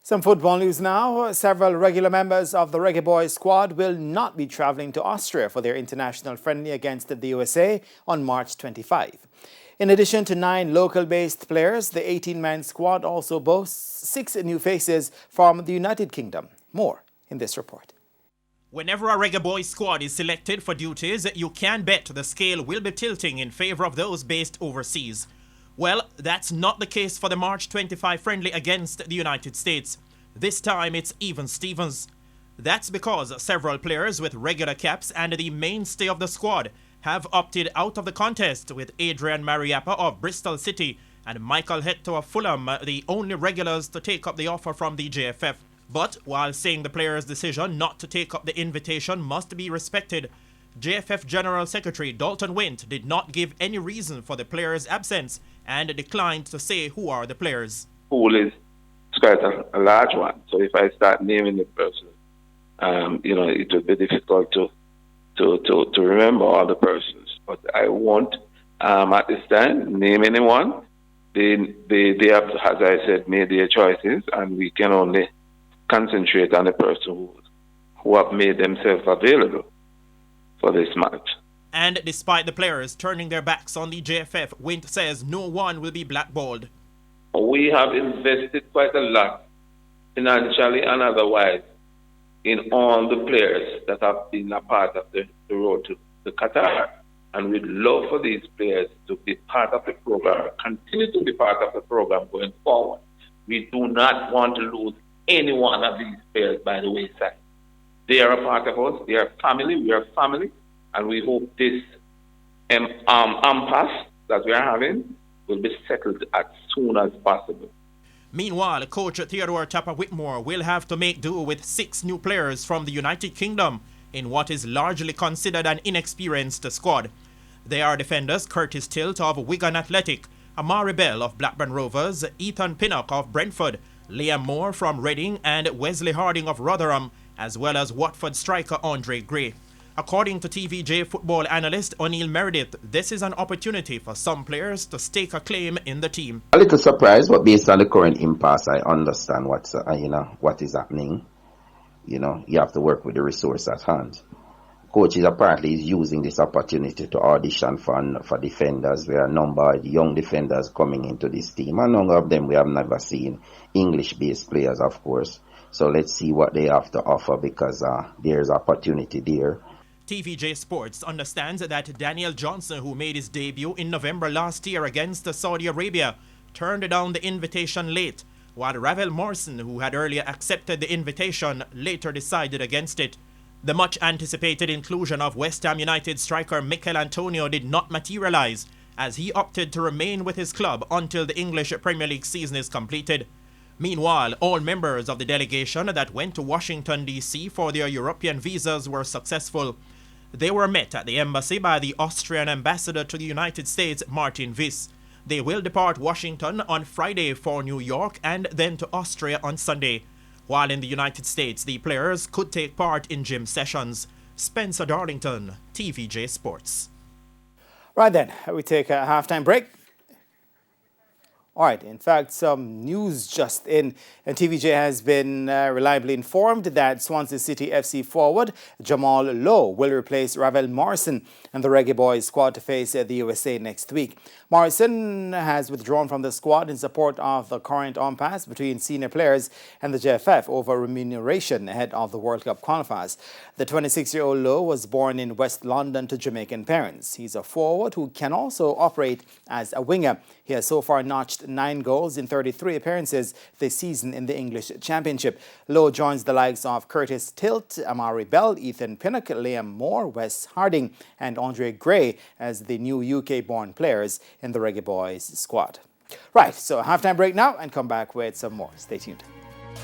Some football news now. Several regular members of the Reggae Boyz squad will not be travelling to Austria for their international friendly against the USA on March 25. In addition to 9 local-based players, the 18-man squad also boasts 6 new faces from the United Kingdom. More in this report. Whenever a Reggae Boyz squad is selected for duties, you can bet the scale will be tilting in favour of those based overseas. Well, that's not the case for the March 25 friendly against the United States. This time it's even Stevens. That's because several players with regular caps and the mainstay of the squad have opted out of the contest, with Adrian Mariappa of Bristol City and Michael Hetto of Fulham the only regulars to take up the offer from the JFF. But while saying the players' decision not to take up the invitation must be respected, JFF General Secretary Dalton Wint did not give any reason for the players' absence and declined to say who are the players. Pool is quite a large one, so if I start naming the person, it would be difficult to remember all the persons. But I won't, at this time, name anyone. They have, as I said, made their choices, and we can only concentrate on the person who have made themselves available for this match. And despite the players turning their backs on the JFF, Wint says no one will be blackballed. We have invested quite a lot, financially and otherwise, in all the players that have been a part of the road to Qatar. And we'd love for these players to be part of the program, continue to be part of the program going forward. We do not want to lose any one of these players by the wayside. They are a part of us, they are family, we are family, and we hope this impasse that we are having will be settled as soon as possible. Meanwhile, coach Theodore Tapper Whitmore will have to make do with 6 new players from the United Kingdom in what is largely considered an inexperienced squad. They are defenders Curtis Tilt of Wigan Athletic, Amari Bell of Blackburn Rovers, Ethan Pinnock of Brentford, Liam Moore from Reading and Wesley Harding of Rotherham, as well as Watford striker Andre Gray. According to TVJ football analyst O'Neill Meredith, this is an opportunity for some players to stake a claim in the team. A little surprised, but based on the current impasse, I understand what is happening. You have to work with the resource at hand. Coaches apparently is using this opportunity to audition for defenders. There are a number of young defenders coming into this team. A number of them we have never seen. English-based players, of course. So let's see what they have to offer, because there's opportunity there. TVJ Sports understands that Daniel Johnson, who made his debut in November last year against Saudi Arabia, turned down the invitation late, while Ravel Morrison, who had earlier accepted the invitation, later decided against it. The much-anticipated inclusion of West Ham United striker Mikel Antonio did not materialize, as he opted to remain with his club until the English Premier League season is completed. Meanwhile, all members of the delegation that went to Washington, D.C. for their European visas were successful. They were met at the embassy by the Austrian ambassador to the United States, Martin Wyss. They will depart Washington on Friday for New York and then to Austria on Sunday. While in the United States, the players could take part in gym sessions. Spencer Darlington, TVJ Sports. Right then, we take a halftime break. All right, in fact, some news just in. And TVJ has been reliably informed that Swansea City FC forward Jamal Lowe will replace Ravel Morrison and the Reggae Boyz squad to face the USA next week. Morrison has withdrawn from the squad in support of the current impasse between senior players and the JFF over remuneration ahead of the World Cup qualifiers. The 26-year-old Lowe was born in West London to Jamaican parents. He's a forward who can also operate as a winger. He has so far notched 9 goals in 33 appearances this season in the English Championship. Lowe joins the likes of Curtis Tilt, Amari Bell, Ethan Pinnock, Liam Moore, Wes Harding and Andre Gray as the new UK-born players in the Reggae Boyz squad. Right, so halftime break now and come back with some more. Stay tuned.